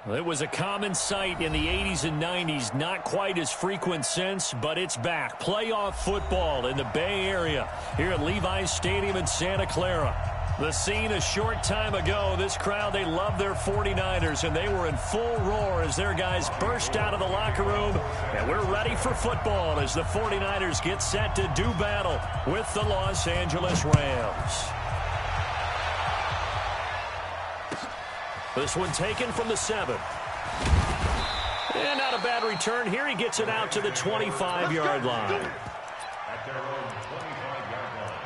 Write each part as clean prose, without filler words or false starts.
Well, it was a common sight in the 80s and 90s, not quite as frequent since, but it's back. Playoff football in the Bay Area here at Levi's Stadium in Santa Clara. The scene a short time ago, this crowd, they love their 49ers, and they were in full roar as their guys burst out of the locker room. And we're ready for football as the 49ers get set to do battle with the Los Angeles Rams. This one taken from the 7. And not a bad return here. He gets it out to the 25-yard line. At their own 25-yard line.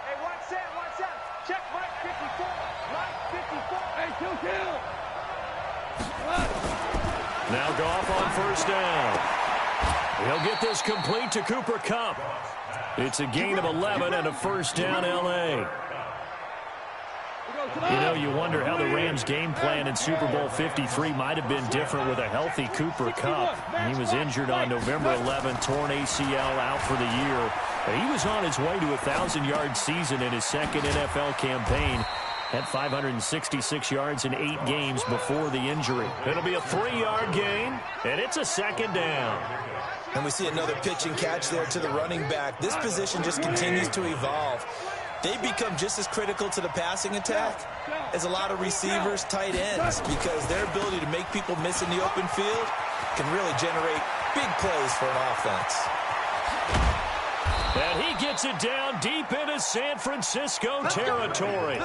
Hey, watch out. Check Mike 54. Mike 54. Hey, kill. Now Goff on first down. He'll get this complete to Cooper Kupp. It's a gain of 11 and a first down, L.A. You know, you wonder how the Rams' game plan in Super Bowl 53 might have been different with a healthy Cooper Kupp. He was injured on November 11, torn ACL, out for the year. He was on his way to a 1,000-yard season in his second NFL campaign. Had 566 yards in 8 games before the injury. It'll be a 3-yard gain, and it's a second down. And we see another pitch and catch there to the running back. This position just continues to evolve. They become just as critical to the passing attack as a lot of receivers, tight ends, because their ability to make people miss in the open field can really generate big plays for an offense. And he gets it down deep into San Francisco territory.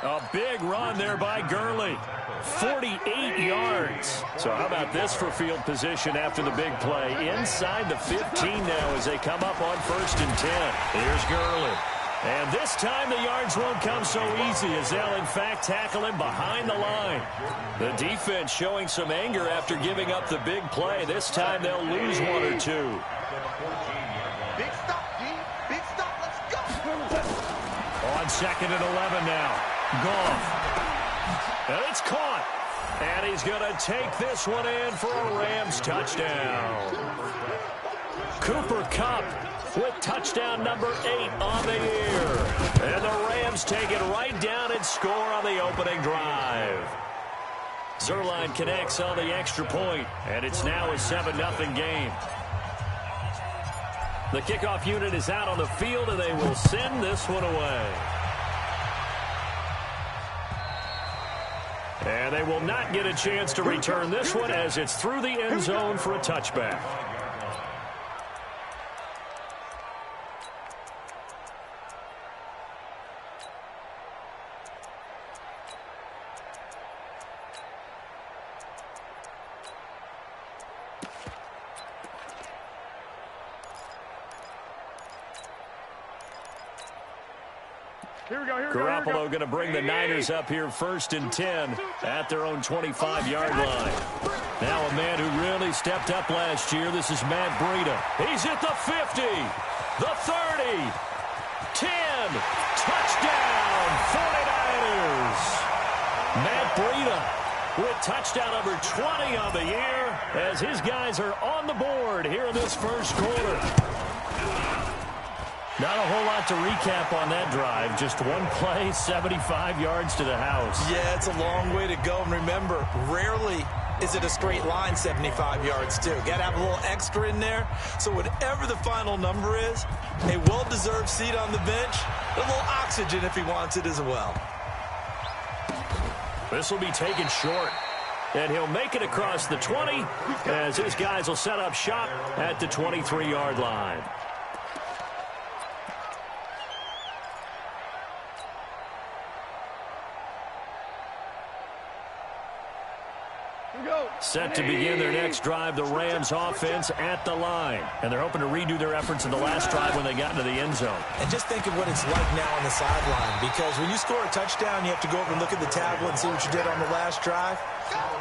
A big run there by Gurley. 48 yards. So how about this for field position after the big play? Inside the 15 now as they come up on 1st and 10. Here's Gurley. And this time the yards won't come so easy as they'll in fact tackle him behind the line. The defense showing some anger after giving up the big play. This time they'll lose 1 or 2. Big stop, D. Big stop. Let's go. On 2nd and 11 now. Goff. And it's caught. And he's going to take this one in for a Rams touchdown. Cooper Kupp with touchdown number 8 on the year. And the Rams take it right down and score on the opening drive. Zerline connects on the extra point, and it's now a 7-0 game. The kickoff unit is out on the field, and they will send this one away. And they will not get a chance to return this one as it's through the end zone for a touchback. Garoppolo going to bring the Niners up here 1st and 10 at their own 25-yard line. Now a man who really stepped up last year. This is Matt Breida. He's at the 50, the 30, 10, touchdown, 49ers. Matt Breida with touchdown number 20 on the year as his guys are on the board here in this first quarter. Not a whole lot to recap on that drive. Just one play, 75 yards to the house. Yeah, it's a long way to go. And remember, rarely is it a straight line 75 yards, too. Got to have a little extra in there. So whatever the final number is, a well-deserved seat on the bench, a little oxygen if he wants it as well. This will be taken short. And he'll make it across the 20 as his guys will set up shop at the 23-yard line. Set to begin their next drive, the Rams offense at the line. And they're hoping to redo their efforts in the last drive when they got into the end zone. And just think of what it's like now on the sideline, because when you score a touchdown, you have to go over and look at the tablet and see what you did on the last drive.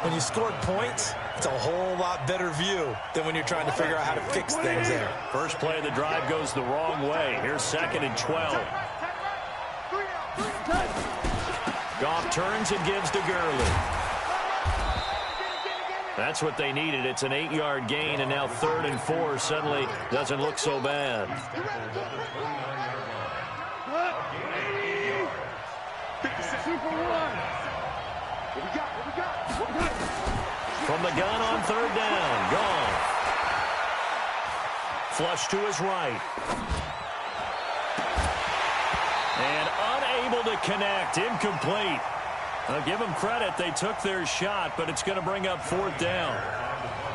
When you scored points, it's a whole lot better view than when you're trying to figure out how to fix things there. First play of the drive goes the wrong way. Here's 2nd and 12. Goff turns and gives to Gurley. That's what they needed. It's an 8-yard gain, and now 3rd and 4 suddenly doesn't look so bad. From the gun on 3rd down. Gone. Flush to his right. And unable to connect. Incomplete. I'll give them credit. They took their shot, but it's going to bring up 4th down.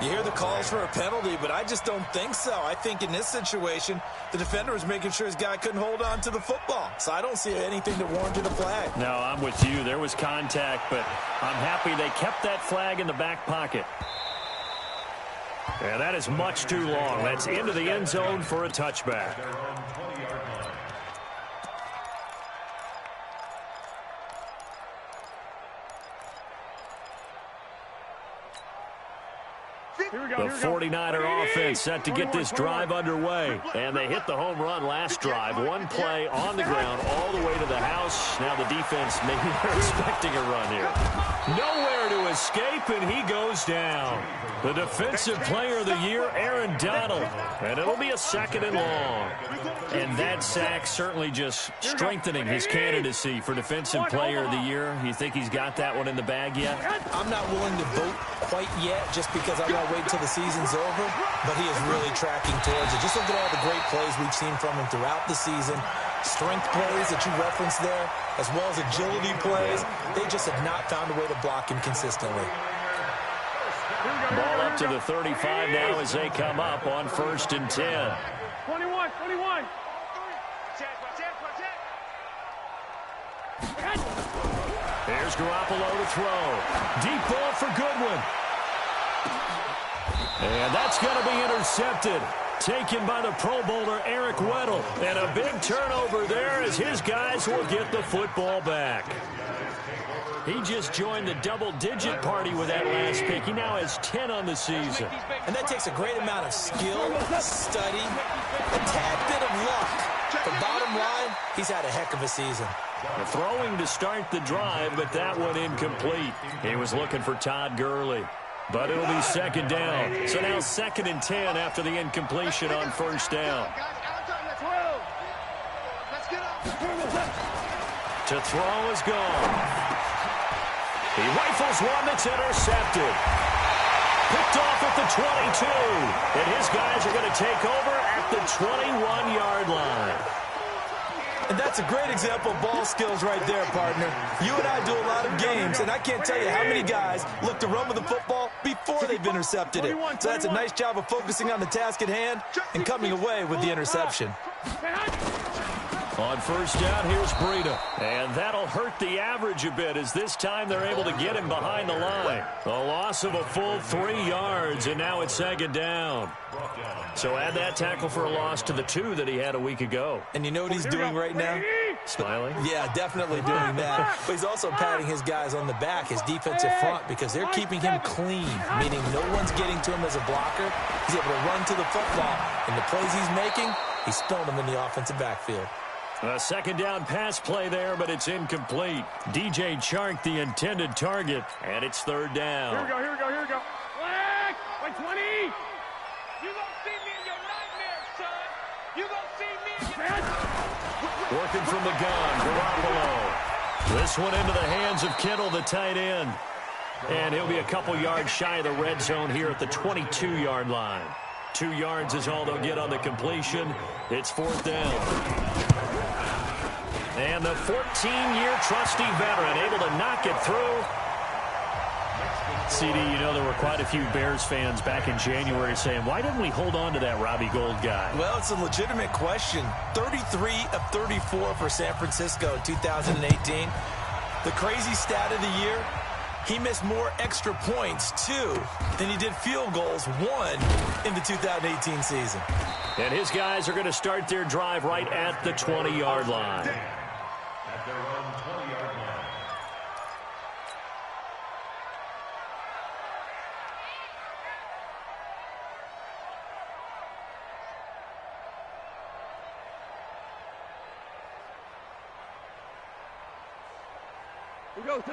You hear the calls for a penalty, but I just don't think so. I think in this situation, the defender was making sure his guy couldn't hold on to the football. So I don't see anything that warranted a flag. No, I'm with you. There was contact, but I'm happy they kept that flag in the back pocket. And that is much too long. That's into the end zone for a touchback. The 49er offense set to get this drive underway. And they hit the home run last drive. One play on the ground all the way to the house. Now the defense, maybe they're expecting a run here. Nowhere to escape, and he goes down. The defensive player of the year, Aaron Donald. And it'll be a 2nd and long. And that sack certainly just strengthening his candidacy for defensive player of the year. You think he's got that one in the bag yet? I'm not willing to vote quite yet just because I want to wait until the season's over, but he is really tracking towards it. Just look at all the great plays we've seen from him throughout the season. Strength plays that you referenced there, as well as agility plays. They just have not found a way to block him consistently. Ball up to the 35 now as they come up on 1st and 10. 21. Here's Garoppolo to throw. Deep ball for Goodwin. And that's going to be intercepted. Taken by the Pro Bowler Eric Weddle. And a big turnover there as his guys will get the football back. He just joined the double-digit party with that last pick. He now has 10 on the season. And that takes a great amount of skill, study, a tad bit of luck. But bottom line, he's had a heck of a season. Throwing to start the drive, but that one incomplete. He was looking for Todd Gurley. But it'll be 2nd down. So now 2nd and 10 after the incompletion on 1st down. To throw is gone. He rifles one that's intercepted. Picked off at the 22. And his guys are going to take over at the 21-yard line. And that's a great example of ball skills right there, partner. You and I do a lot of games, and I can't tell you how many guys look to run with the football before they've intercepted it. So that's a nice job of focusing on the task at hand and coming away with the interception. On 1st down, here's Breida. And that'll hurt the average a bit as this time they're able to get him behind the line. A loss of a full 3 yards, and now it's 2nd down. So add that tackle for a loss to the 2 that he had a week ago. And you know what he's doing right now? Smiling? Yeah, definitely doing that. But he's also patting his guys on the back, his defensive front, because they're keeping him clean, meaning no one's getting to him as a blocker. He's able to run to the football, and the plays he's making, he's spilling them in the offensive backfield. A 2nd down pass play there, but it's incomplete. DJ Chark, the intended target, and it's 3rd down. Here we go. Flag! By 20! You gonna see me in your nightmares, son! You gonna see me in your... Working from the gun, Garoppolo. This one into the hands of Kittle, the tight end. And he'll be a couple yards shy of the red zone here at the 22-yard line. 2 yards is all they'll get on the completion. It's 4th down. And the 14-year trusty veteran able to knock it through. CD, you know there were quite a few Bears fans back in January saying, why didn't we hold on to that Robbie Gould guy? Well, it's a legitimate question. 33 of 34 for San Francisco in 2018. The crazy stat of the year, he missed more extra points, 2, than he did field goals, 1, in the 2018 season. And his guys are going to start their drive right at the 20-yard line. At their own 20-yard line.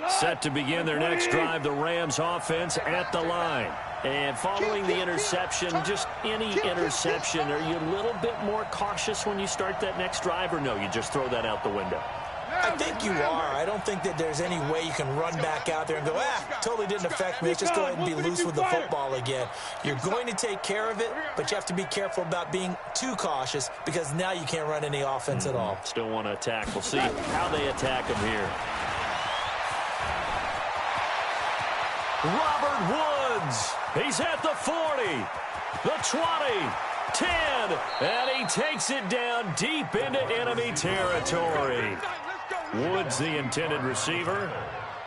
Set to begin their next drive, the Rams offense at the line. And following the interception, just any interception, are you a little bit more cautious when you start that next drive, or no, you just throw that out the window? I think you are. I don't think that there's any way you can run back out there and go, totally didn't affect me. Let's just go ahead and be loose with the football again. You're going to take care of it, but you have to be careful about being too cautious because now you can't run any offense at all. Still want to attack. We'll see how they attack him here. Robert Woods. He's at the 40, the 20, 10, and he takes it down deep into enemy territory. Woods, the intended receiver.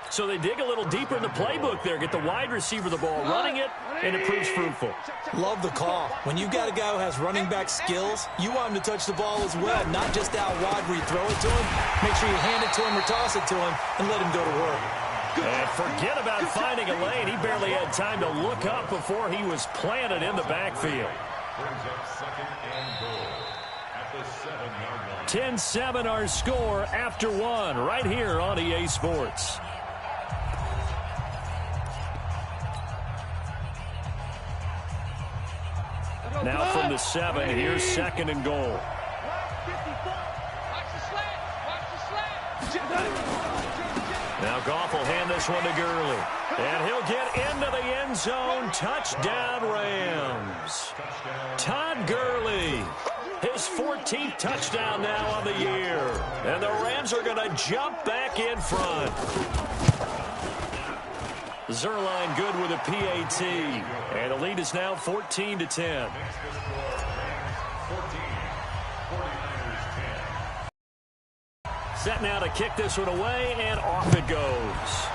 So they dig a little deeper in the playbook there, get the wide receiver the ball, running it, and it proves fruitful. Love the call. When you've got a guy who has running back skills, you want him to touch the ball as well, not just out wide where you throw it to him. Make sure you hand it to him or toss it to him and let him go to work. And forget about finding a lane. He barely had time to look up before he was planted in the backfield. Brings up second and goal at the 7-yard line. 10-7 our score after one right here on EA Sports. Now from the 7, here's second and goal. Now Goff will hand this one to Gurley. And he'll get into the end zone. Touchdown, Rams. Todd Gurley. His 14th touchdown now on the year. And the Rams are going to jump back in front. Zerline good with a PAT. And the lead is now 14-10. Set now to kick this one away, and off it goes.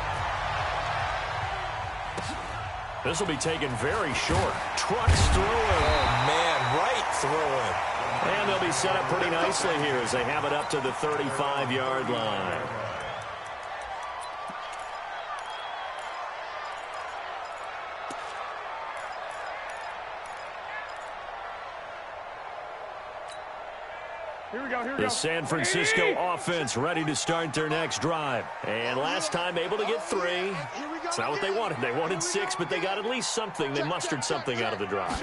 This will be taken very short. Trucks through it. Oh, man, right through it. And they'll be set up pretty nicely here as they have it up to the 35-yard line. The San Francisco offense ready to start their next drive. And last time able to get 3. It's not what they wanted. They wanted 6, but they got at least something. They mustered something out of the drive.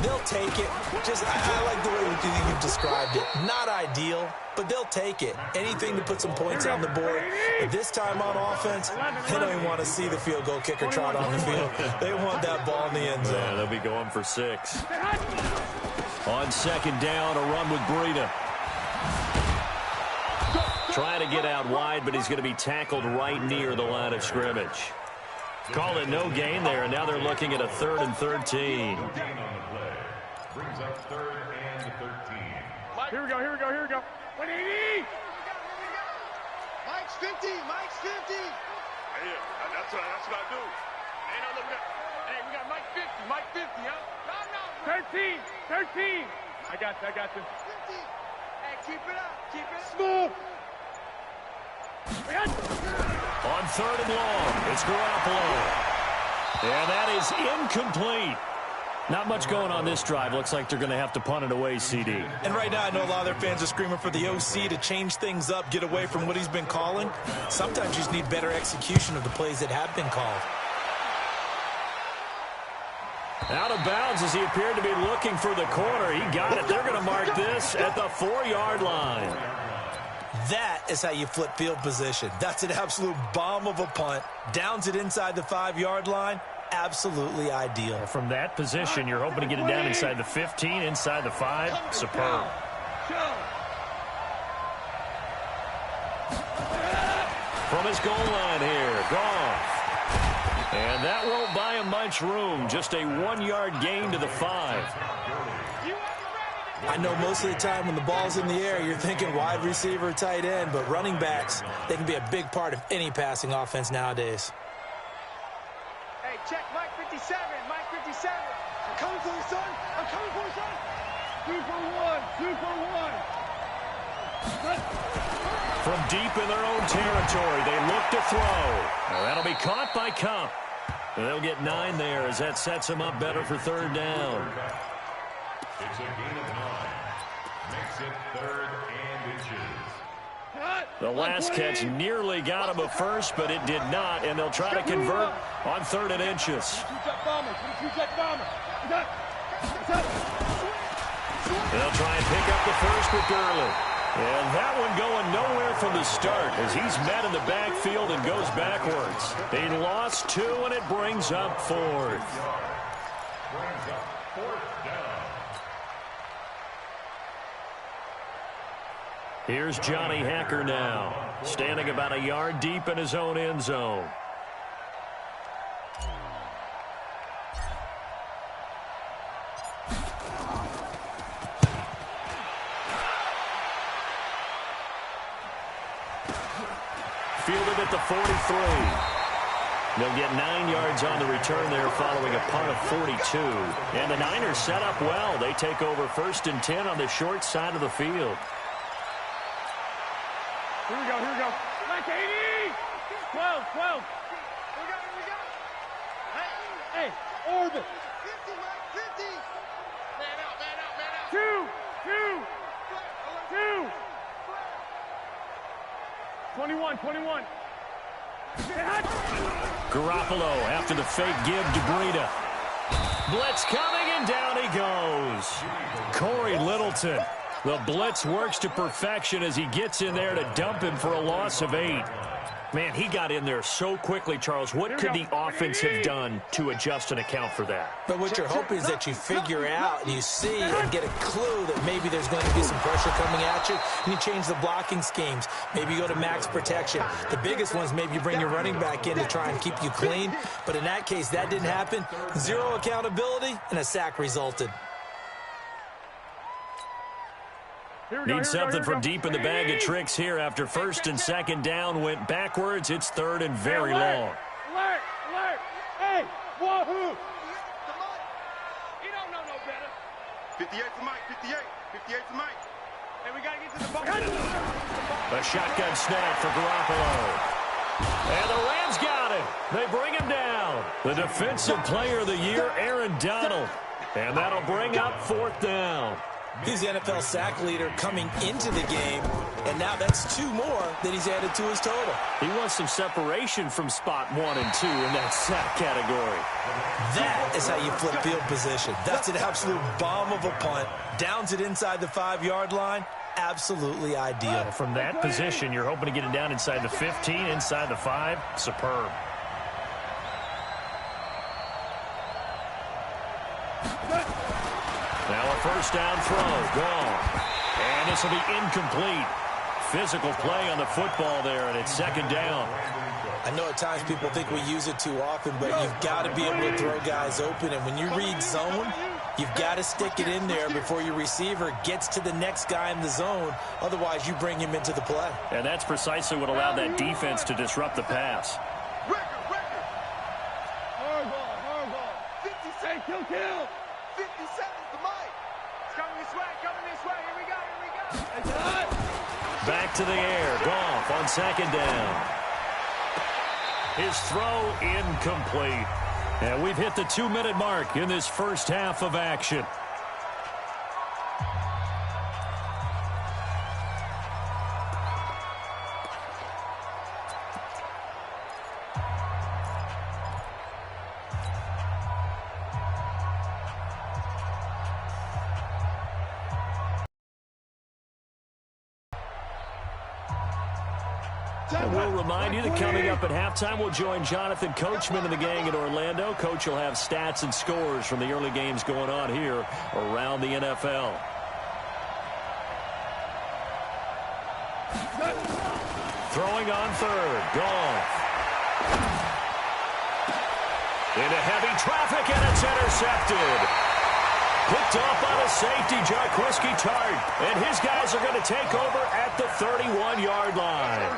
They'll take it. I like the way you've described it. Not ideal, but they'll take it. Anything to put some points on the board. But this time on offense, they don't even want to see the field goal kicker trot on the field. They want that ball in the end zone. Yeah, they'll be going for 6. On second down, a run with Breida. Trying to get out wide, but he's going to be tackled right near the line of scrimmage. Call it no gain there, and now they're looking at a 3rd and 13. Brings up 3rd and 13. Here we go. 180! Mike's 50, Hey, that's what I do. Hey, we got Mike 50, huh? No. 13. I got you. 50. Hey, keep it up. Smooth. On 3rd and long, it's Garoppolo. And that is incomplete. Not much going on this drive. Looks like they're going to have to punt it away, CD. And right now, I know a lot of their fans are screaming for the OC to change things up, get away from what he's been calling. Sometimes you just need better execution of the plays that have been called. Out of bounds as he appeared to be looking for the corner. He got it. They're going to mark this at the 4-yard line. That is how you flip field position. That's an absolute bomb of a punt. Downs it inside the 5-yard line. Absolutely ideal. From that position, you're hoping to get it down inside the 15, inside the 5. Superb. From his goal line here, Goff. And that won't buy him much room. Just a 1-yard gain to the 5. I know most of the time when the ball's in the air, you're thinking wide receiver, tight end, but running backs, they can be a big part of any passing offense nowadays. Hey, check Mike 57. I'm coming for you, son. 2 for 1. From deep in their own territory, they look to throw. Now that'll be caught by Cup. And they'll get 9 there as that sets them up better for 3rd down. It's a gain of 9. Makes it 3rd and inches. The last catch nearly got him a first, but it did not, and they'll try to convert on 3rd and inches. They'll try and pick up the first with Gurley. And that one going nowhere from the start as he's met in the backfield and goes backwards. He lost 2, and it brings up 4th. Here's Johnny Hacker now, standing about a yard deep in his own end zone. Fielded at the 43. They'll get 9 yards on the return there following a punt of 42. And the Niners set up well. They take over 1st and 10 on the short side of the field. Here we go, here we go. Like 80! 12, 12. Here we go, here we go. Hey, orbit. 50, Mike, 50. Man out, man out, man out. 2, 2, 2. 21, 21. Garoppolo after the fake give to Breida. Blitz coming, and down he goes. Corey Littleton. The blitz works to perfection as he gets in there to dump him for a loss of 8. Man, he got in there so quickly, Charles. What could the offense have done to adjust and account for that? But what you're hoping is that you figure out and you see and get a clue that maybe there's going to be some pressure coming at you, and you change the blocking schemes. Maybe you go to max protection. The biggest one is maybe you bring your running back in to try and keep you clean. But in that case, that didn't happen. 0 accountability, and a sack resulted. Need something from deep in the bag of tricks here after 1st and 2nd down went backwards. It's 3rd and very long. Alert! Alert! Hey! Wahoo! He don't know no better. 58 to Mike. 58. 58 to Mike. Hey, we got to get to the ball. A shotgun snap for Garoppolo. And the Rams got him. They bring him down. The defensive player of the year, Aaron Donald. And that'll bring up 4th down. He's the NFL sack leader coming into the game, and now that's 2 more that he's added to his total. He wants some separation from spot 1 and 2 in that sack category. That is how you flip field position. That's an absolute bomb of a punt. Downs it inside the 5-yard line. Absolutely ideal. From that position, you're hoping to get it down inside the 15, inside the 5. Superb. Now a 1st down throw, gone. And this will be incomplete. Physical play on the football there, and it's 2nd down. I know at times people think we use it too often, but you've got to be able to throw guys open. And when you read zone, you've got to stick it in there before your receiver gets to the next guy in the zone. Otherwise, you bring him into the play. And that's precisely what allowed that defense to disrupt the pass. Hardball. 57, kill. 57 to Mike. It's coming this way, Here we go. Back to the air. Goff on 2nd down. His throw incomplete. And we've hit the 2-minute mark in this first half of action. And we'll remind you that coming up at halftime, we'll join Jonathan Coachman and the gang in Orlando. Coach will have stats and scores from the early games going on here around the NFL. Throwing on 3rd. Goff. Into heavy traffic, and it's intercepted. Picked off by the safety, Jarquiski Tart. And his guys are going to take over at the 31-yard line.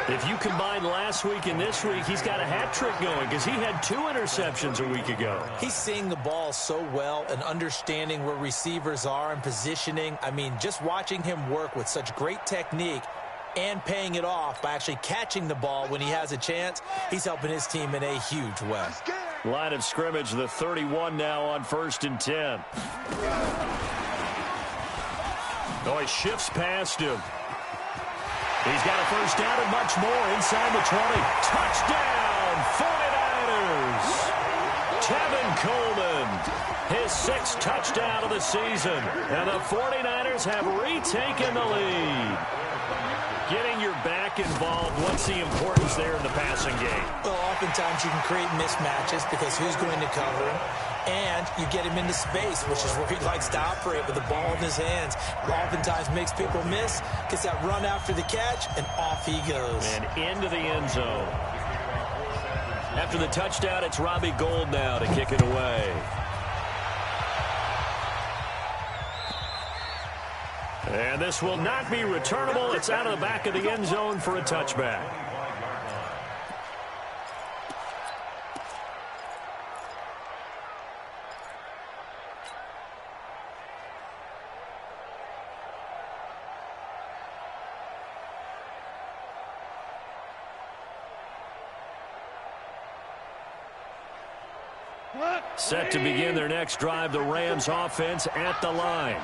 If you combine last week and this week, he's got a hat trick going because he had 2 interceptions a week ago. He's seeing the ball so well and understanding where receivers are and positioning. I mean, just watching him work with such great technique and paying it off by actually catching the ball when he has a chance, he's helping his team in a huge way. Line of scrimmage, the 31 now on 1st and 10. Oh, he shifts past him. He's got a first down and much more inside the 20. Touchdown, 49ers! Tevin Coleman, his 6th touchdown of the season. And the 49ers have retaken the lead. Getting your back involved, what's the importance there in the passing game? Well, oftentimes you can create mismatches because who's going to cover him? And you get him into space, which is where he likes to operate with the ball in his hands. Oftentimes makes people miss, gets that run after the catch, and off he goes. And into the end zone. After the touchdown, it's Robbie Gould now to kick it away. And this will not be returnable. It's out of the back of the end zone for a touchback. Set to begin their next drive, the Rams offense at the line.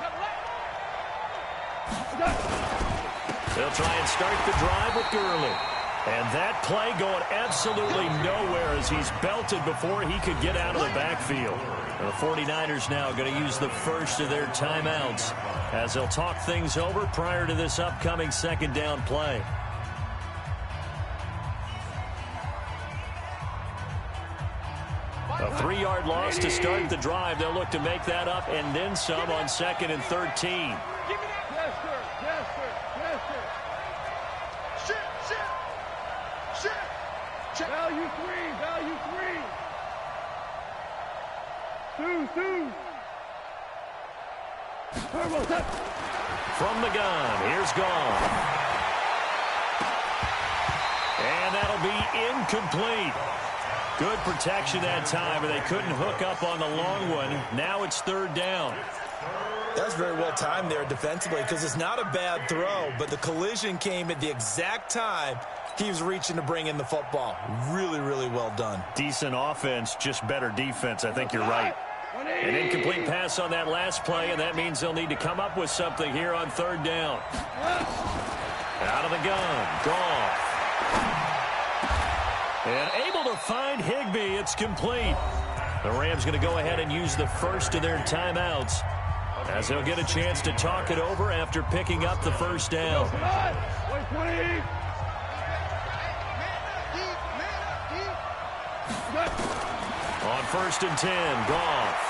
They'll try and start the drive with Gurley. And that play going absolutely nowhere as he's belted before he could get out of the backfield. The 49ers now going to use the first of their timeouts as they'll talk things over prior to this upcoming second down play. A 3-yard loss to start the drive. They'll look to make that up and then some on 2nd and 13. Yes, sir. Yes, sir. Yes, sir. Shit. Value 3. Two. Turbo set. From the gun, here's Gone. And that'll be incomplete. Good protection that time, but they couldn't hook up on the long one. Now it's 3rd down. That's very well timed there defensively because it's not a bad throw, but the collision came at the exact time he was reaching to bring in the football. Really, really well done. Decent offense, just better defense. I think you're right. An incomplete pass on that last play, and that means they'll need to come up with something here on 3rd down. Out of the gun, Goff. And able to find Higbee. It's complete. The Rams going to go ahead and use the first of their timeouts as they'll get a chance to talk it over after picking up the first down. On 1st and 10, Goff.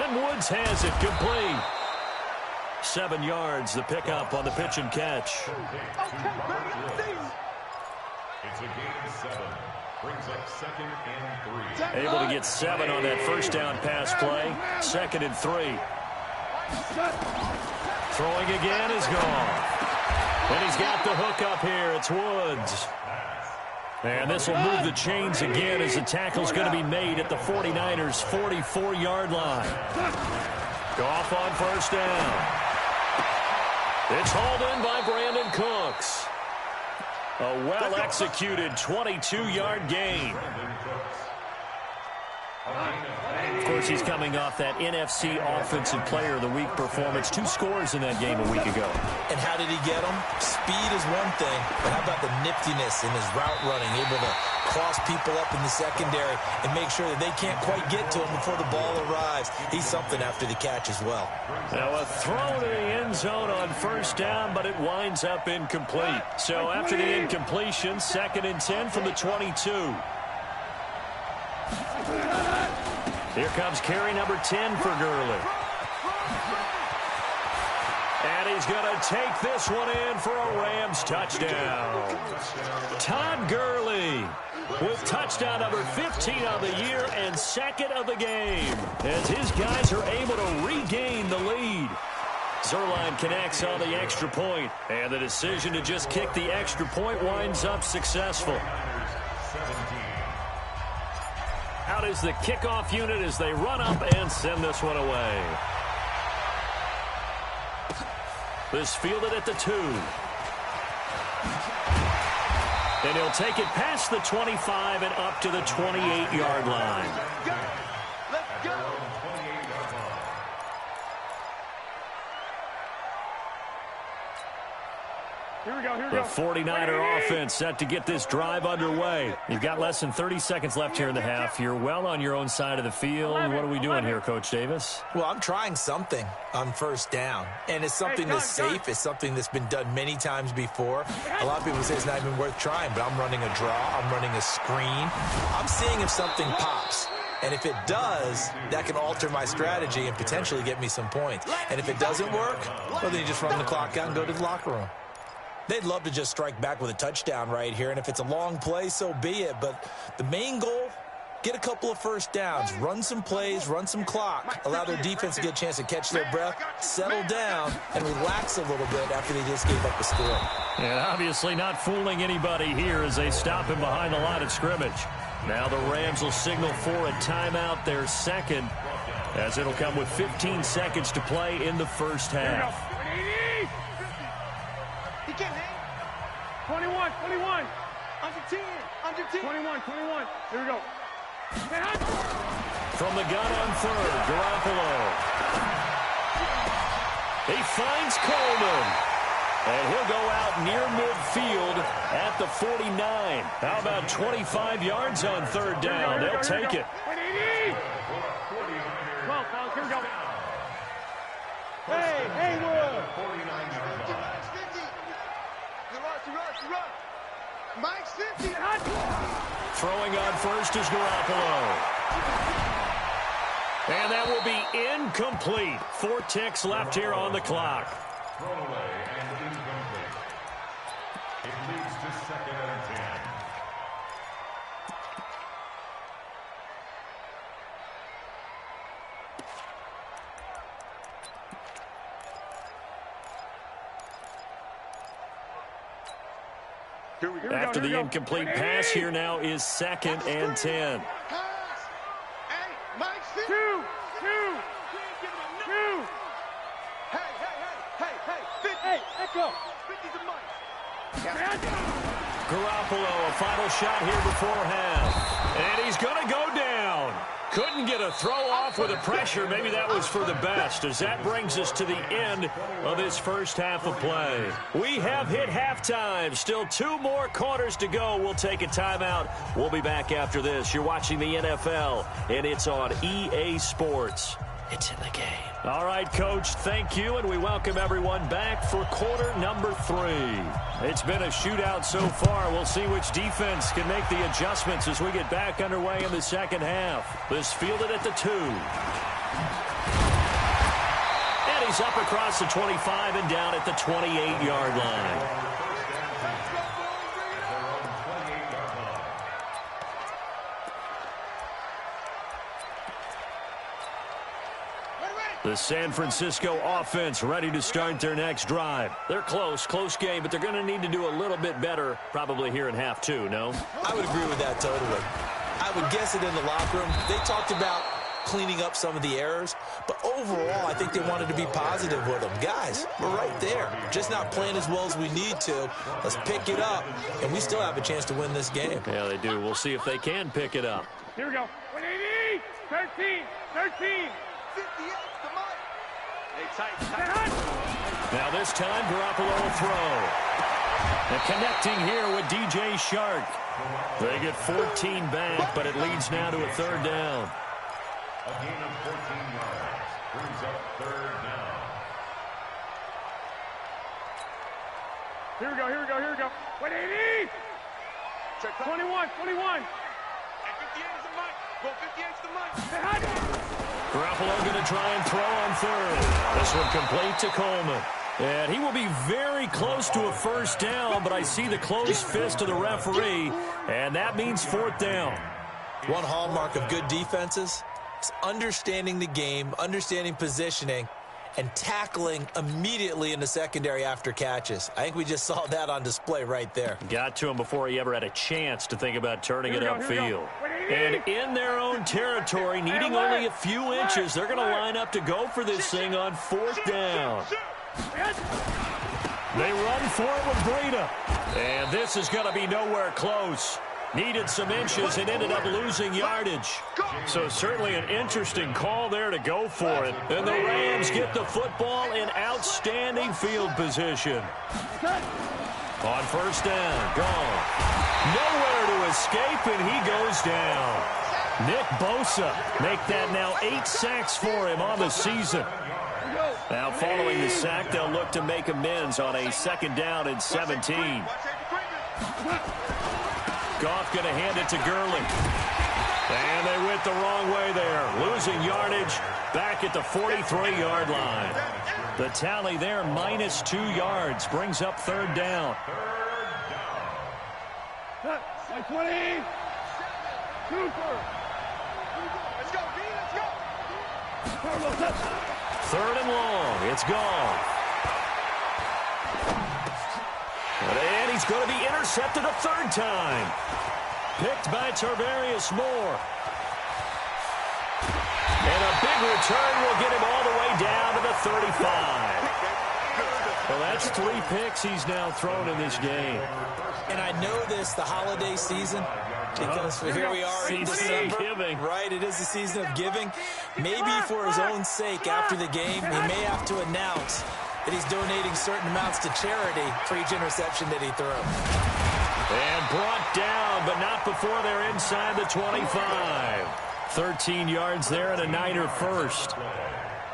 And Woods has it complete. 7 yards, the pickup on the pitch and catch. It's a gain 7. Brings up 2nd and 3. Able to get 7 on that first down pass play. 2nd and 3. Throwing again is Gone. And he's got the hook up here. It's Woods. And this will move the chains again as the tackle's going to be made at the 49ers' 44-yard line. Goff on 1st down. It's hauled in by Brandon Cooks. A well-executed 22-yard gain. Of course, he's coming off that NFC Offensive Player of the Week performance. 2 scores in that game a week ago. And how did he get them? Speed is one thing, but how about the niftiness in his route running? Able to cross people up in the secondary and make sure that they can't quite get to him before the ball arrives. He's something after the catch as well. Now a throw to the end zone on 1st down, but it winds up incomplete. So after the incompletion, 2nd and 10 from the 22. Here comes carry number 10 for Gurley. And he's going to take this one in for a Rams touchdown. Todd Gurley with touchdown number 15 of the year and 2nd of the game as his guys are able to regain the lead. Zerline connects on the extra point, and the decision to just kick the extra point winds up successful. Out is the kickoff unit as they run up and send this one away. This fielded at the 2. And he'll take it past the 25 and up to the 28-yard line. Let's go. The 49er offense set to get this drive underway. You've got less than 30 seconds left here in the half. You're well on your own side of the field. What are we doing here, Coach Davis? Well, I'm trying something on first down, and it's something that's safe. It's something that's been done many times before. A lot of people say it's not even worth trying, but I'm running a draw. I'm running a screen. I'm seeing if something pops. And if it does, that can alter my strategy and potentially get me some points. And if it doesn't work, well, then you just run the clock out and go to the locker room. They'd love to just strike back with a touchdown right here, and if it's a long play, so be it. But the main goal, get a couple of first downs, run some plays, run some clock, allow their defense to get a chance to catch their breath, settle down, and relax a little bit after they just gave up a score. And obviously not fooling anybody here as they stop him behind the line of scrimmage. Now the Rams will signal for a timeout, their second, as it'll come with 15 seconds to play in the first half. 21. Under 10. 21. Here we go. From the gun on third, Garoppolo. He finds Coleman. And he'll go out near midfield at the 49. How about 25 yards on third down? They'll take it. 12, fellas, here we go. Hey, Haywood. 50. You run. Mike's 50. Throwing on first is Garoppolo. And that will be incomplete. 4 ticks left here on the clock. Throwaway and incomplete. It leads to 2nd and 10. After the incomplete pass, here now is 2nd and 10. Hey, Mike's 50. Two. Hey, echo. 50's a Mike. Garoppolo, a final shot here before half. And he's going to go down. Couldn't get a throw off with the pressure. Maybe that was for the best, as that brings us to the end of this first half of play. We have hit halftime. Still 2 more quarters to go. We'll take a timeout. We'll be back after this. You're watching the NFL, and it's on EA Sports. It's in the game. All right, Coach, thank you, and we welcome everyone back for quarter number 3. It's been a shootout so far. We'll see which defense can make the adjustments as we get back underway in the second half. This fielded at the 2. And he's up across the 25 and down at the 28-yard line. The San Francisco offense ready to start their next drive. They're close game, but they're going to need to do a little bit better probably here in half 2, no? I would agree with that totally. I would guess it in the locker room. They talked about cleaning up some of the errors, but overall, I think they wanted to be positive with them. Guys, we're right there. Just not playing as well as we need to. Let's pick it up, and we still have a chance to win this game. Yeah, they do. We'll see if they can pick it up. Here we go. 180. 13. 58 to Mike. Hey, tight. Now this time, Garoppolo will throw. And connecting here with DJ Shark. They get 14 back, but it leads now to a 3rd down. A gain of 14 yards brings up 3rd down. Here we go. 180. 21. And 58 is the Mike. Go 58 is the Mike. Garoppolo going to try and throw on 3rd. This one complete to Coleman. And he will be very close to a 1st down, but I see the closed fist of the referee, and that means 4th down. One hallmark of good defenses is understanding the game, understanding positioning, and tackling immediately in the secondary after catches. I think we just saw that on display right there. Got to him before he ever had a chance to think about turning it upfield. And in their own territory, needing only a few inches, they're going to line up to go for this thing on 4th down. They run for it with Breida. And this is going to be nowhere close. Needed some inches and ended up losing yardage. So certainly an interesting call there to go for it. And the Rams get the football in outstanding field position. On first down, gone. Nowhere to escape, and he goes down. Nick Bosa make that now 8 sacks for him on the season. Now following the sack, they'll look to make amends on a 2nd down and 17. Goff going to hand it to Gurley. And they went the wrong way there. Losing yardage back at the 43-yard line. The tally there, -2 yards, brings up 3rd down. 20. 2 Let's go, B, let's go. 3rd and long. It's gone. And he's going to be intercepted a 3rd time. Picked by Tarvarius Moore. And a big return will get him all the way down to the 35. Well, that's 3 picks he's now thrown in this game. And I know this, the holiday season, because here we are in December. Giving. Right, it is the season of giving. Maybe for his own sake after the game, he may have to announce that he's donating certain amounts to charity for each interception that he threw. And brought down, but not before they're inside the 25. 13 yards there and a Niner first.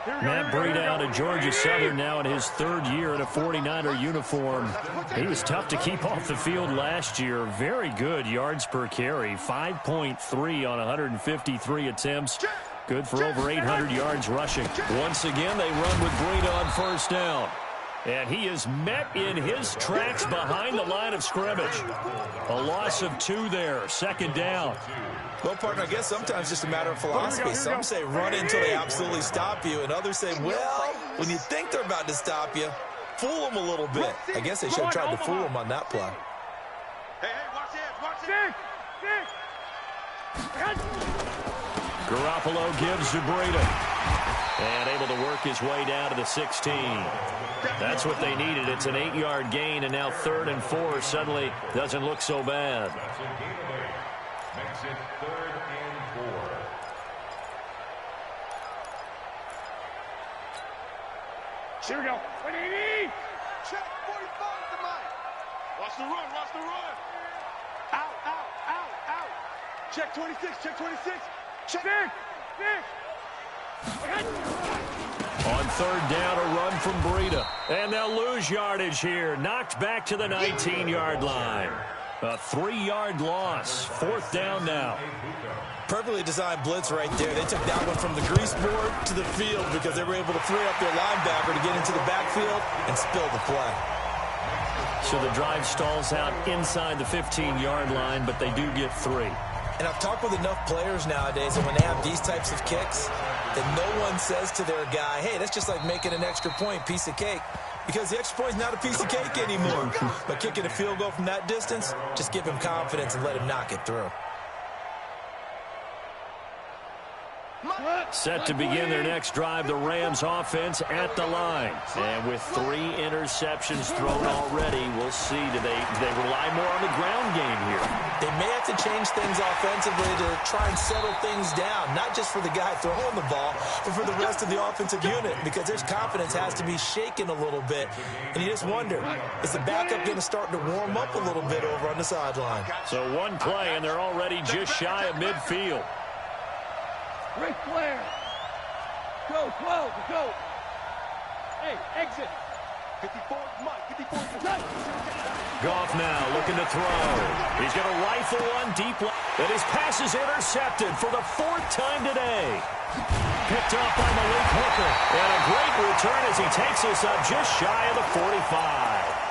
Matt Breida out of Georgia Southern now in his 3rd year in a 49er uniform. He was tough to keep off the field last year. Very good yards per carry. 5.3 on 153 attempts. Good for over 800 yards rushing. Once again, they run with Breida on first down. And he is met in his tracks behind the line of scrimmage. A loss of 2 there. 2nd down. Well, partner, I guess sometimes it's just a matter of philosophy. Some say run until they absolutely stop you, and others say, well, when you think they're about to stop you, fool them a little bit. I guess they should have tried to fool them on that play. Hey, watch it. Garoppolo gives to Breida. And able to work his way down to the 16. That's what they needed. It's an 8-yard gain, and now 3rd and 4 suddenly doesn't look so bad. Makes it 3rd and 4. Here we go. Check 45 to Mike. Watch the run. Out. Check 26. Check. On 3rd down, a run from Breida. And they'll lose yardage here. Knocked back to the 19-yard line. A 3-yard loss. 4th down now. Perfectly designed blitz right there. They took that one from the grease board to the field because they were able to free up their linebacker to get into the backfield and spill the play. So the drive stalls out inside the 15-yard line, but they do get 3. And I've talked with enough players nowadays, and when they have these types of kicks, that no one says to their guy, hey, that's just like making an extra point, piece of cake. Because the extra point is not a piece of cake anymore. But kicking a field goal from that distance, just give him confidence and let him knock it through. Set to begin their next drive, the Rams offense at the line. And with 3 interceptions thrown already, we'll see. Do they rely more on the ground game here? They may have to change things offensively to try and settle things down, not just for the guy throwing the ball, but for the rest of the offensive unit, because their confidence has to be shaken a little bit. And you just wonder, is the backup going to start to warm up a little bit over on the sideline? So 1 play, and they're already just shy of midfield. Ric Flair. Go, 12, go. Hey, exit. 54 Mike. 54 Goff now looking to throw. He's going to rifle one deep left. And his pass is intercepted for the 4th time today. Picked up by Malik Hooker. And a great return as he takes us up just shy of the 45.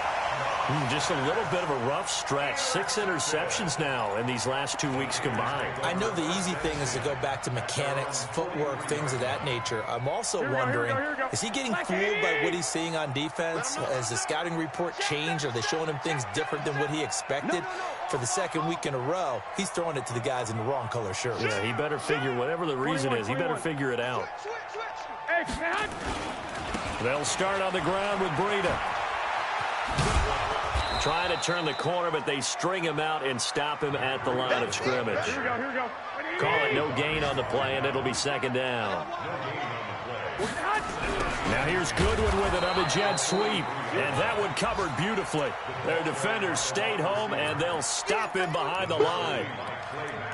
Just a little bit of a rough stretch. 6 interceptions now in these last 2 weeks combined. I know the easy thing is to go back to mechanics, footwork, things of that nature. I'm also wondering, is he getting fooled by what he's seeing on defense? Has the scouting report changed? Are they showing him things different than what he expected? For the 2nd week in a row, he's throwing it to the guys in the wrong color shirts. Yeah, he better figure, whatever the reason is, he better figure it out. They'll start on the ground with Breida. Trying to turn the corner, but they string him out and stop him at the line of scrimmage. Here we go. Call it no gain on the play, and it'll be 2nd down. Now here's Goodwin with it on the jet sweep. And that one covered beautifully. Their defenders stayed home, and they'll stop him behind the line.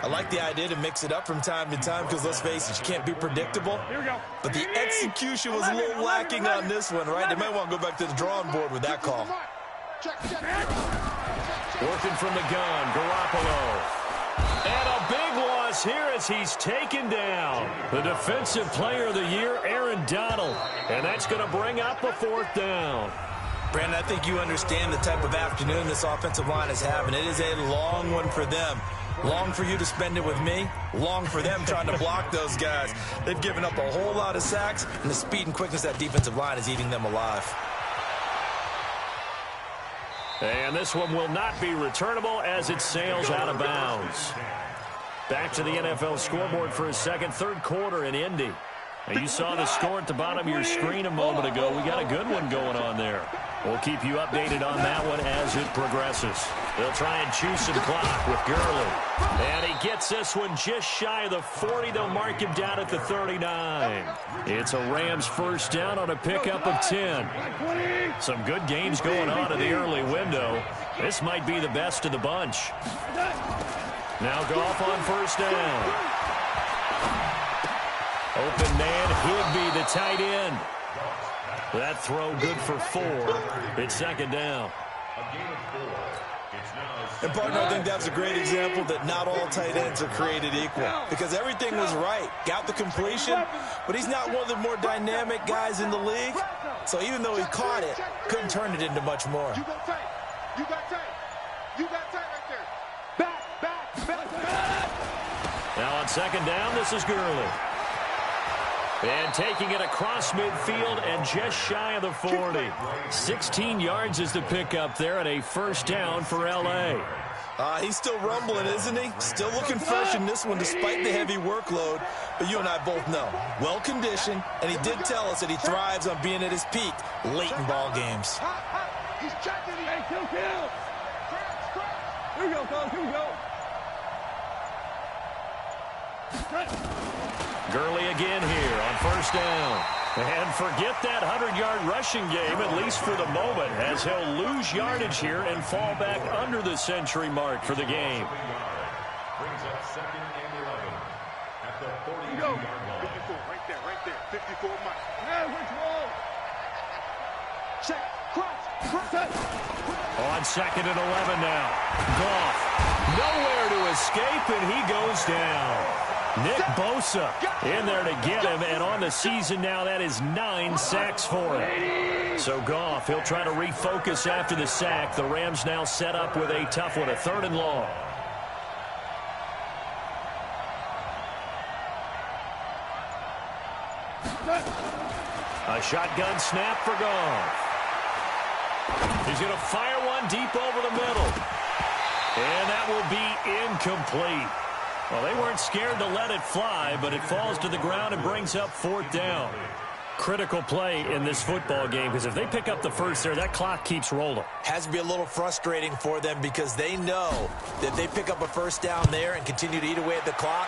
I like the idea to mix it up from time to time because, let's face it, you can't be predictable. Here we go. But the execution was a little lacking on this one, right? They might want to go back to the drawing board with that call. Working from the gun, Garoppolo. And a big loss here as he's taken down. The Defensive Player of the Year, Aaron Donald. And that's going to bring up a 4th down. Brandon, I think you understand the type of afternoon this offensive line is having. It is a long one for them. Long for you to spend it with me. Long for them trying to block those guys. They've given up a whole lot of sacks, and the speed and quickness of that defensive line is eating them alive. And this one will not be returnable as it sails out of bounds. Back to the NFL scoreboard for a second, 3rd quarter in Indy. Now, you saw the score at the bottom of your screen a moment ago. We got a good one going on there. We'll keep you updated on that one as it progresses. They'll try and chew some clock with Gurley. And he gets this one just shy of the 40. They'll mark him down at the 39. It's a Rams 1st down on a pickup of 10. Some good games going on in the early window. This might be the best of the bunch. Now Goff on 1st down. Open man, Higbee, the tight end. That throw good for 4. It's 2nd down. And, partner, I think that's a great example that not all tight ends are created equal because everything was right. Got the completion, but he's not one of the more dynamic guys in the league. So even though he caught it, couldn't turn it into much more. You got tight. You got tight. You got tight right there. Back. Now on 2nd down, this is Gurley. And taking it across midfield and just shy of the 40. 16 yards is the pickup there and a 1st down for L.A. He's still rumbling, isn't he? Still looking fresh in this one despite the heavy workload. But you and I both know, well-conditioned, and he did tell us that he thrives on being at his peak late in ball games. He's checking. Hey, kill. Here we go, fellas. Here we go. Gurley again here on 1st down. And forget that 100-yard rushing game, at least for the moment, as he'll lose yardage here and fall back under the century mark for the game. Brings up 2nd and 11 at the 42-yard line. 54, right there. 54, Mike. Hey, which roll? Check. Cross. On 2nd and 11 now. Goff. Nowhere to escape, and he goes down. Nick Bosa in there to get him, and on the season now, that is 9 sacks for him. So Goff, he'll try to refocus after the sack. The Rams now set up with a tough one, a 3rd and long. A shotgun snap for Goff. He's going to fire one deep over the middle. And that will be incomplete. Well, they weren't scared to let it fly, but it falls to the ground and brings up 4th down. Critical play in this football game, because if they pick up the 1st there, that clock keeps rolling. Has to be a little frustrating for them because they know that if they pick up a 1st down there and continue to eat away at the clock,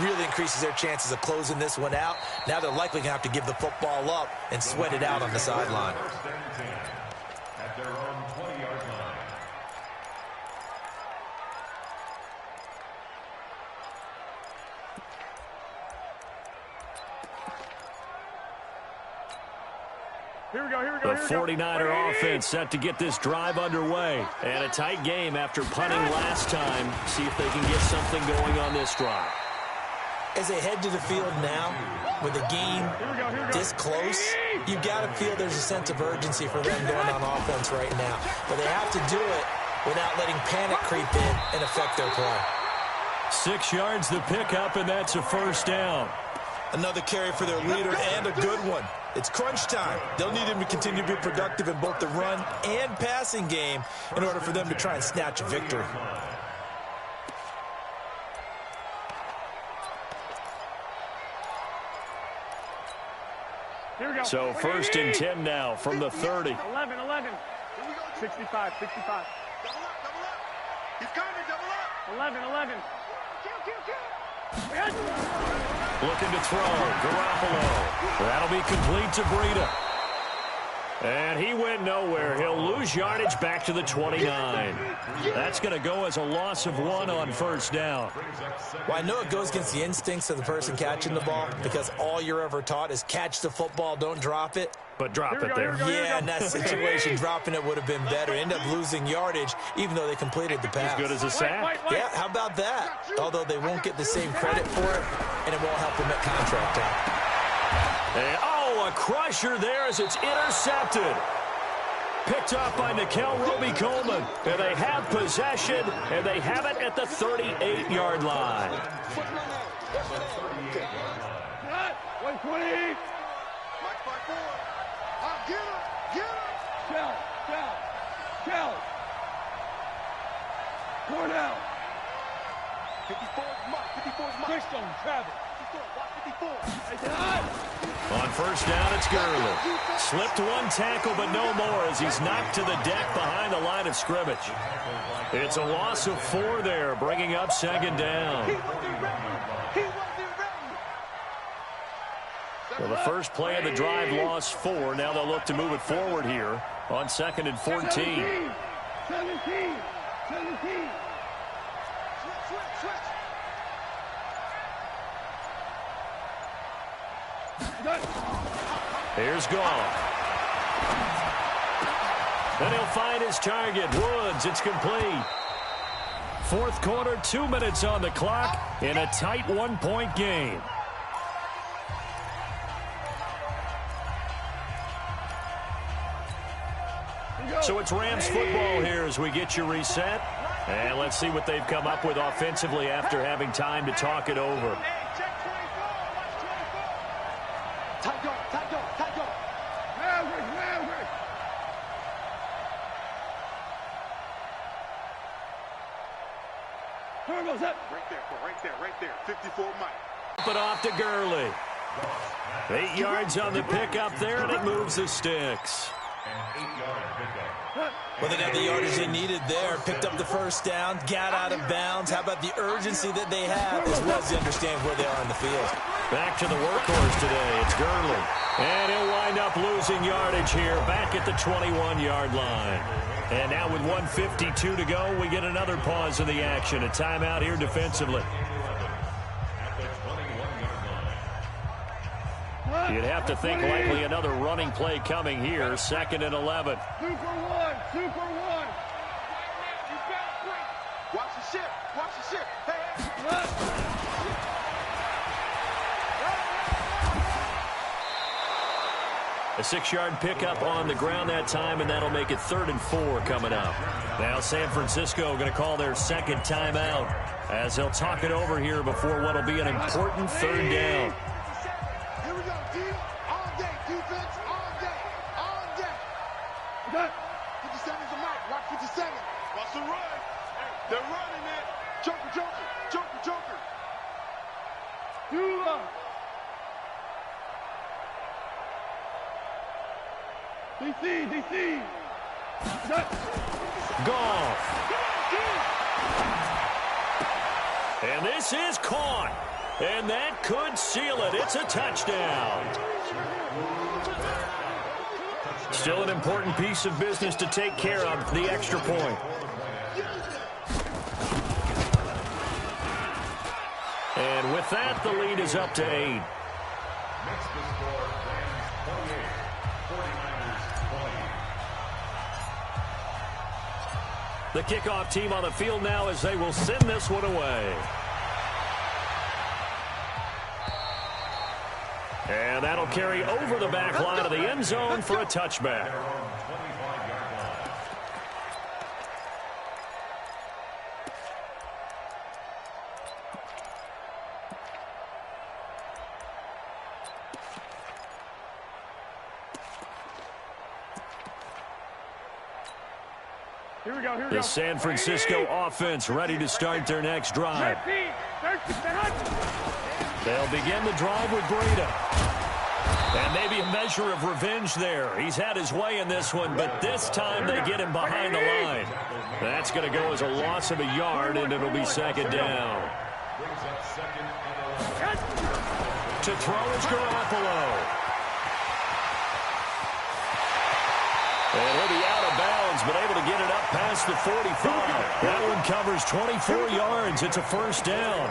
really increases their chances of closing this one out. Now they're likely going to have to give the football up and sweat it out on the sideline. At their own 20-yard line. Here we go. The 49er offense set to get this drive underway. And a tight game after punting last time. See if they can get something going on this drive. As they head to the field now, with the game this close, you've got to feel there's a sense of urgency for them going on offense right now. But they have to do it without letting panic creep in and affect their play. 6 yards the pickup, and that's a 1st down. Another carry for their leader and a good one. It's crunch time. They'll need him to continue to be productive in both the run and passing game in order for them to try and snatch a victory. Here we go. So 1st and 10 now from the 30. 11. 65. Double up. He's coming, double up. 11. Kill. Looking to throw. Garoppolo. That'll be complete to Breida. And he went nowhere. He'll lose yardage back to the 29. That's going to go as a loss of 1 on first down. Well, I know it goes against the instincts of the person catching the ball because all you're ever taught is catch the football, don't drop it. But drop it there. Yeah, in that situation, dropping it would have been better. End up losing yardage, even though they completed the pass. As good as a sack. Yeah, how about that? Although they won't get the same credit for it, and it won't help them at contract time. And, oh, a crusher there as it's intercepted. Picked up by Nikel Roby-Coleman. And they have possession, and they have it at the 38-yard line. 120. Shell. Cornell. 54's Mike. Christian, Travis. On first down, it's Gurley. Slipped one tackle, but no more as he's knocked to the deck behind the line of scrimmage. It's a loss of 4 there, bringing up second down. Well, the first play of the drive lost 4. Now they'll look to move it forward here on 2nd and 14. 17. Here's Goff. Then he'll find his target. Woods, it's complete. Fourth quarter, 2 minutes on the clock in a tight 1-point game. So it's Rams football here as we get you reset. And let's see what they've come up with offensively after having time to talk it over. Right there. 54 Mike. But off to Gurley. 8 yards on the pickup there, and it moves the sticks. Well, they got the yardage they needed there. Picked up the first down, got out of bounds. How about the urgency that they have as well as they understand where they are on the field? Back to the workhorse today. It's Gurley. And he'll wind up losing yardage here back at the 21-yard line. And now with 1:52 to go, we get another pause in the action. A timeout here defensively. You'd have to think likely another running play coming here. 2nd and 11. Super one. Watch the ship. Hey. A 6-yard pickup on the ground that time, and that'll make it 3rd and 4 coming up. Now San Francisco going to call their second timeout as they'll talk it over here before what will be an important 3rd down. Here we go, D. All day, defense, all day. 57's a mic. Watch 57. Watch the run. They're running it. Joker. DC. Goff. And this is caught. And that could seal it. It's a touchdown. Still an important piece of business to take care of, the extra point. And with that, the lead is up to 8. Makes the score Rams 28, 49ers 20. The kickoff team on the field now as they will send this one away. And that'll carry over the back line of the end zone for a touchback. Here we go. The San Francisco offense ready to start their next drive. They'll begin the drive with Breida. And maybe a measure of revenge there. He's had his way in this one, but this time they get him behind the line. That's going to go as a loss of a yard, and it'll be second down. Brings up 2nd and 11. To throw is Garoppolo. And he'll be out of bounds, but able to get it up past the 45. That one covers 24 yards. It's a first down.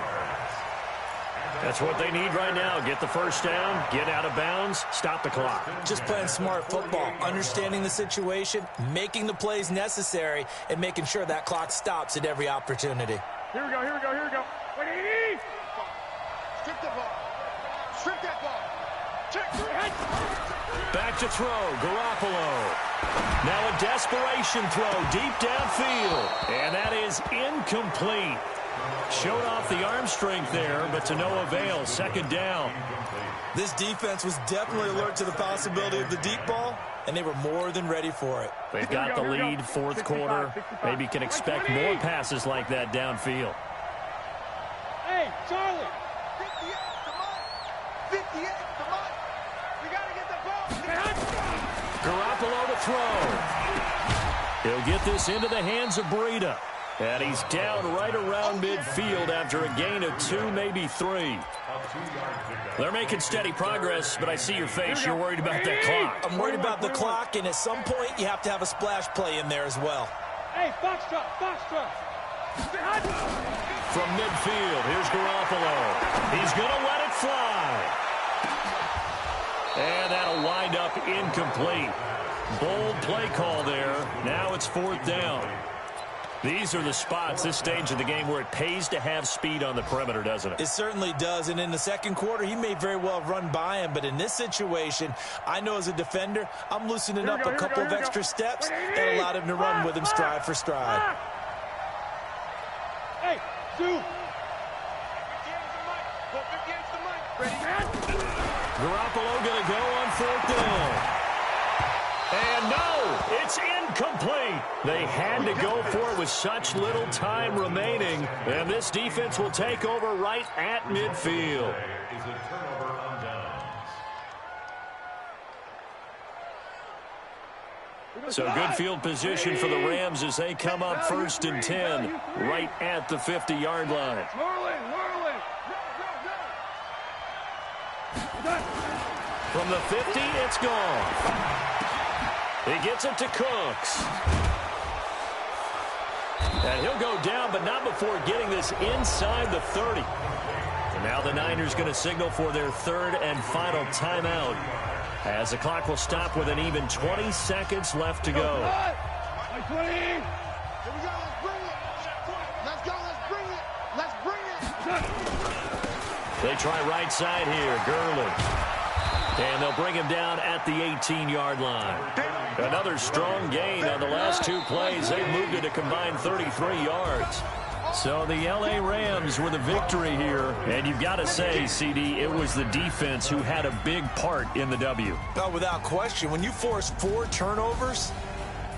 That's what they need right now. Get the first down, get out of bounds, stop the clock. Just playing smart football, understanding the situation, making the plays necessary, and making sure that clock stops at every opportunity. Here we go, here we go, here we go. Wait, 80! Strip the ball. Strip that ball. Check. Back to throw, Garoppolo. Now a desperation throw deep downfield. And that is incomplete. Showed off the arm strength there, but to no avail. Second down. This defense was definitely alert to the possibility of the deep ball, and they were more than ready for it. They've got the lead, fourth quarter. Maybe can expect more passes like that downfield. Hey, Charlie! 58 to Mike. 58 to Mike. We got to get the ball. Garoppolo to throw. He'll get this into the hands of Breida. And he's down right around midfield after a gain of 2, maybe 3. They're making steady progress, but I see your face. You're worried about that clock. I'm worried about the clock, and at some point, you have to have a splash play in there as well. Hey, Foxtrot, Foxtrot. From midfield, here's Garoppolo. He's going to let it fly. And that'll wind up incomplete. Bold play call there. Now it's fourth down. These are the spots, this stage of the game, where it pays to have speed on the perimeter, doesn't it? It certainly does, and in the second quarter, he may very well have run by him, but in this situation, I know as a defender, I'm loosening up a couple of extra steps that allowed him to run with him stride for stride. Hey, Sue! Garoppolo going to go on fourth down. And no, it's incomplete. They had to go for it with such little time remaining. And this defense will take over right at midfield. Is a turnover on downs. So good field position for the Rams as they come up 1st and 10 right at the 50-yard line. From the 50, it's gone. He gets it to Cooks. And he'll go down, but not before getting this inside the 30. And now the Niners going to signal for their third and final timeout, as the clock will stop with an even 20 seconds left to go. Here we go, let's bring it. Let's go, let's bring it. Let's bring it. They try right side here, Gurley. And they'll bring him down at the 18-yard line. Another strong gain on the last 2 plays. They've moved it a combined 33 yards. So the L.A. Rams were the victory here. And you've got to say, CD, it was the defense who had a big part in the W. Oh, without question. When you force 4 turnovers,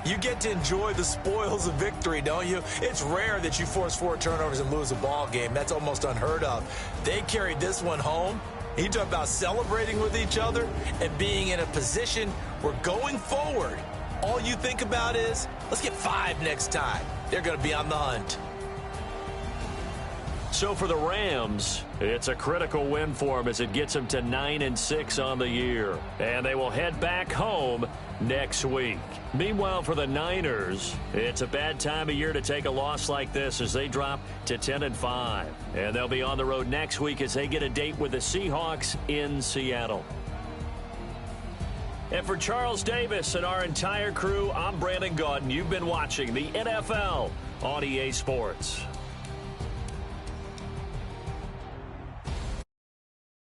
you get to enjoy the spoils of victory, don't you? It's rare that you force 4 turnovers and lose a ball game. That's almost unheard of. They carried this one home. You talk about celebrating with each other and being in a position where going forward, all you think about is, let's get 5 next time. They're going to be on the hunt. So for the Rams, it's a critical win for them as it gets them to 9-6 on the year. And they will head back home next week. Meanwhile, for the Niners, it's a bad time of year to take a loss like this as they drop to 10-5. And they'll be on the road next week as they get a date with the Seahawks in Seattle. And for Charles Davis and our entire crew, I'm Brandon Gaudin. You've been watching the NFL on EA Sports.